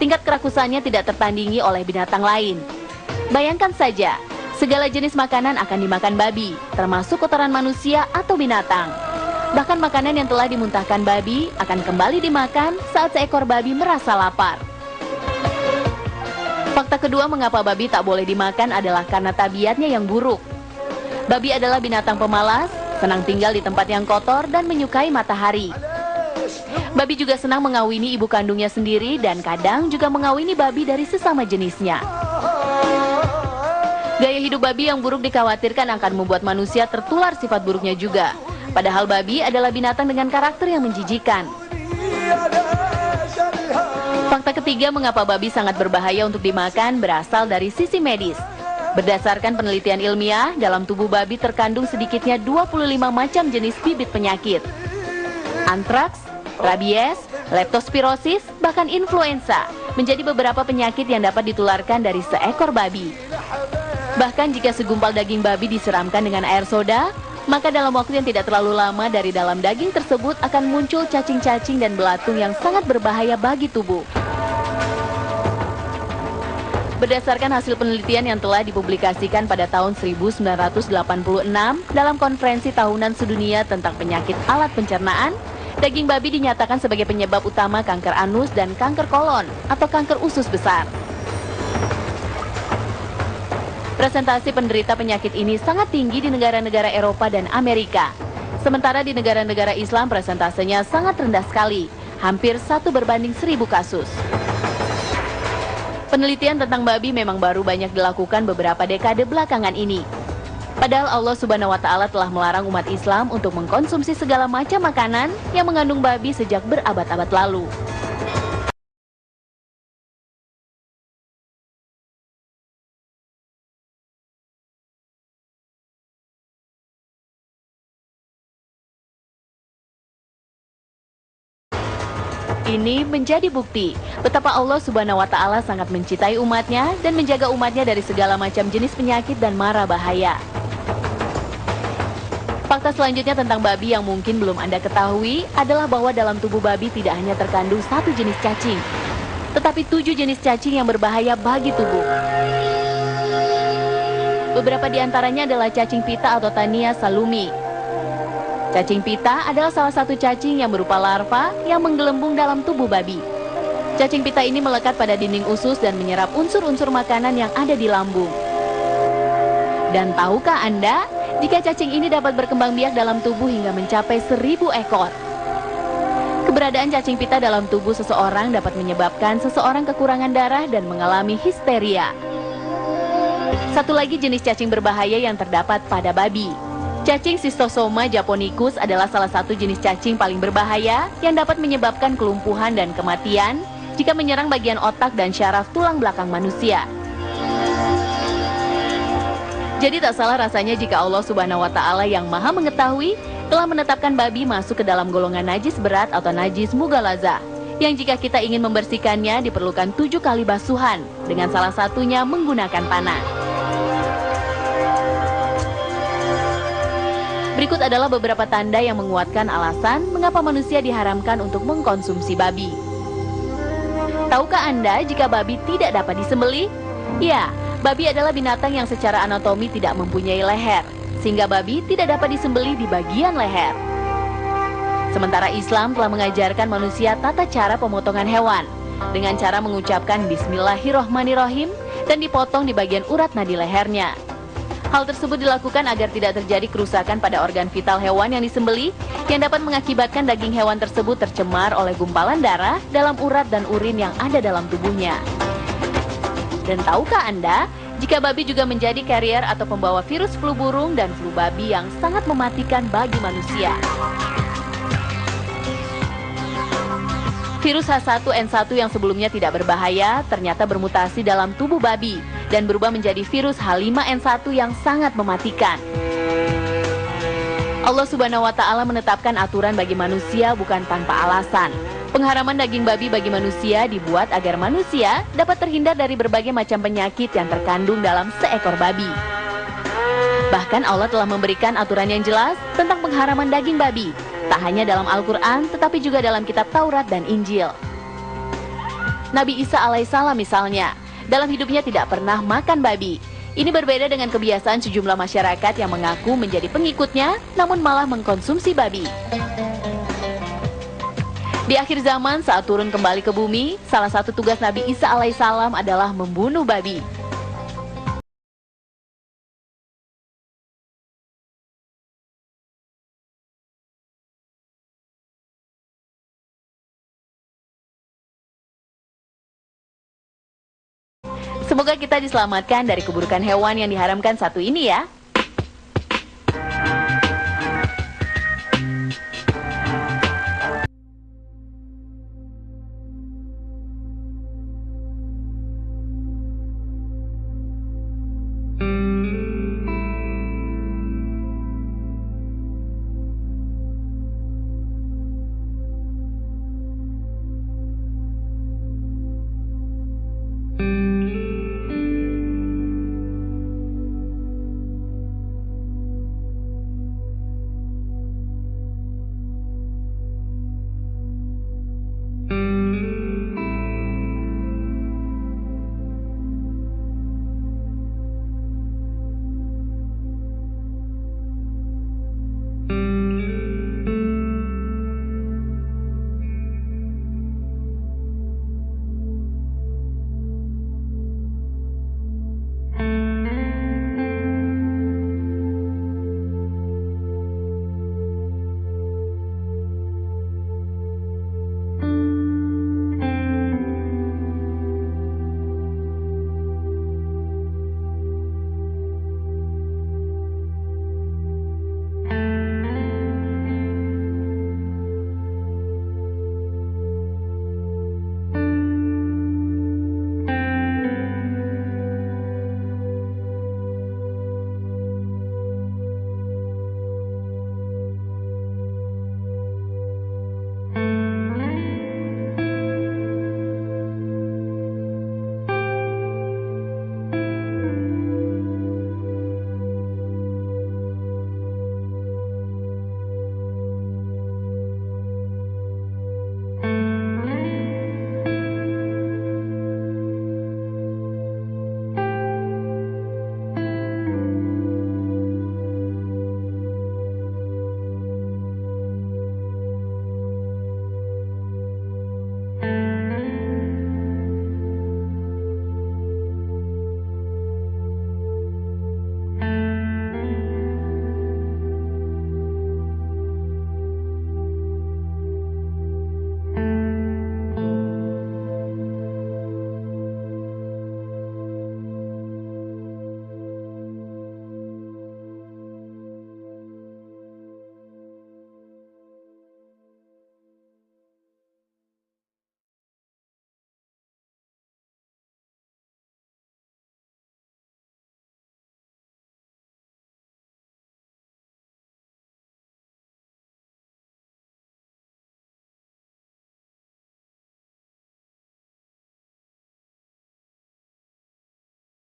Tingkat kerakusannya tidak tertandingi oleh binatang lain. Bayangkan saja, segala jenis makanan akan dimakan babi, termasuk kotoran manusia atau binatang. Bahkan makanan yang telah dimuntahkan babi akan kembali dimakan saat seekor babi merasa lapar. Fakta kedua mengapa babi tak boleh dimakan adalah karena tabiatnya yang buruk. Babi adalah binatang pemalas, senang tinggal di tempat yang kotor dan menyukai matahari. Babi juga senang mengawini ibu kandungnya sendiri dan kadang juga mengawini babi dari sesama jenisnya. Gaya hidup babi yang buruk dikhawatirkan akan membuat manusia tertular sifat buruknya juga. Padahal babi adalah binatang dengan karakter yang menjijikan. Fakta ketiga mengapa babi sangat berbahaya untuk dimakan berasal dari sisi medis. Berdasarkan penelitian ilmiah, dalam tubuh babi terkandung sedikitnya 25 macam jenis bibit penyakit. Antraks, rabies, leptospirosis, bahkan influenza menjadi beberapa penyakit yang dapat ditularkan dari seekor babi. Bahkan jika segumpal daging babi disiramkan dengan air soda, maka dalam waktu yang tidak terlalu lama dari dalam daging tersebut akan muncul cacing-cacing dan belatung yang sangat berbahaya bagi tubuh. Berdasarkan hasil penelitian yang telah dipublikasikan pada tahun 1986 dalam konferensi tahunan sedunia tentang penyakit alat pencernaan, daging babi dinyatakan sebagai penyebab utama kanker anus dan kanker kolon atau kanker usus besar. Presentasi penderita penyakit ini sangat tinggi di negara-negara Eropa dan Amerika. Sementara di negara-negara Islam presentasenya sangat rendah sekali, hampir 1/1000 kasus. Penelitian tentang babi memang baru banyak dilakukan beberapa dekade belakangan ini. Padahal Allah Subhanahu wa Ta'ala telah melarang umat Islam untuk mengkonsumsi segala macam makanan yang mengandung babi sejak berabad-abad lalu. Ini menjadi bukti betapa Allah Subhanahu wa Ta'ala sangat mencintai umatnya dan menjaga umatnya dari segala macam jenis penyakit dan mara bahaya. Fakta selanjutnya tentang babi yang mungkin belum Anda ketahui adalah bahwa dalam tubuh babi tidak hanya terkandung 1 jenis cacing, tetapi 7 jenis cacing yang berbahaya bagi tubuh. Beberapa di antaranya adalah cacing pita atau Tania salumi. Cacing pita adalah salah satu cacing yang berupa larva yang menggelembung dalam tubuh babi. Cacing pita ini melekat pada dinding usus dan menyerap unsur-unsur makanan yang ada di lambung. Dan tahukah Anda, jika cacing ini dapat berkembang biak dalam tubuh hingga mencapai 1000 ekor. Keberadaan cacing pita dalam tubuh seseorang dapat menyebabkan seseorang kekurangan darah dan mengalami histeria. Satu lagi jenis cacing berbahaya yang terdapat pada babi. Cacing Schistosoma japonicus adalah salah satu jenis cacing paling berbahaya yang dapat menyebabkan kelumpuhan dan kematian jika menyerang bagian otak dan syaraf tulang belakang manusia. Jadi tak salah rasanya jika Allah Subhanahu wa Ta'ala yang Maha Mengetahui telah menetapkan babi masuk ke dalam golongan najis berat atau najis mughalazah, yang jika kita ingin membersihkannya diperlukan 7 kali basuhan, dengan salah satunya menggunakan panah. Berikut adalah beberapa tanda yang menguatkan alasan mengapa manusia diharamkan untuk mengkonsumsi babi. Tahukah Anda jika babi tidak dapat disembelih? Ya, babi adalah binatang yang secara anatomi tidak mempunyai leher, sehingga babi tidak dapat disembelih di bagian leher. Sementara Islam telah mengajarkan manusia tata cara pemotongan hewan, dengan cara mengucapkan Bismillahirrohmanirrohim dan dipotong di bagian urat nadi lehernya. Hal tersebut dilakukan agar tidak terjadi kerusakan pada organ vital hewan yang disembelih, yang dapat mengakibatkan daging hewan tersebut tercemar oleh gumpalan darah dalam urat dan urin yang ada dalam tubuhnya. Dan tahukah Anda, jika babi juga menjadi karier atau pembawa virus flu burung dan flu babi yang sangat mematikan bagi manusia. Virus H1N1 yang sebelumnya tidak berbahaya ternyata bermutasi dalam tubuh babi dan berubah menjadi virus H5N1 yang sangat mematikan. Allah Subhanahu wa Ta'ala menetapkan aturan bagi manusia bukan tanpa alasan. Pengharaman daging babi bagi manusia dibuat agar manusia dapat terhindar dari berbagai macam penyakit yang terkandung dalam seekor babi. Bahkan Allah telah memberikan aturan yang jelas tentang pengharaman daging babi, tak hanya dalam Al-Quran, tetapi juga dalam kitab Taurat dan Injil. Nabi Isa alaihissalam misalnya, dalam hidupnya tidak pernah makan babi. Ini berbeda dengan kebiasaan sejumlah masyarakat yang mengaku menjadi pengikutnya, namun malah mengkonsumsi babi. Di akhir zaman saat turun kembali ke bumi, salah satu tugas Nabi Isa alaihissalam adalah membunuh babi. Semoga kita diselamatkan dari keburukan hewan yang diharamkan satu ini ya.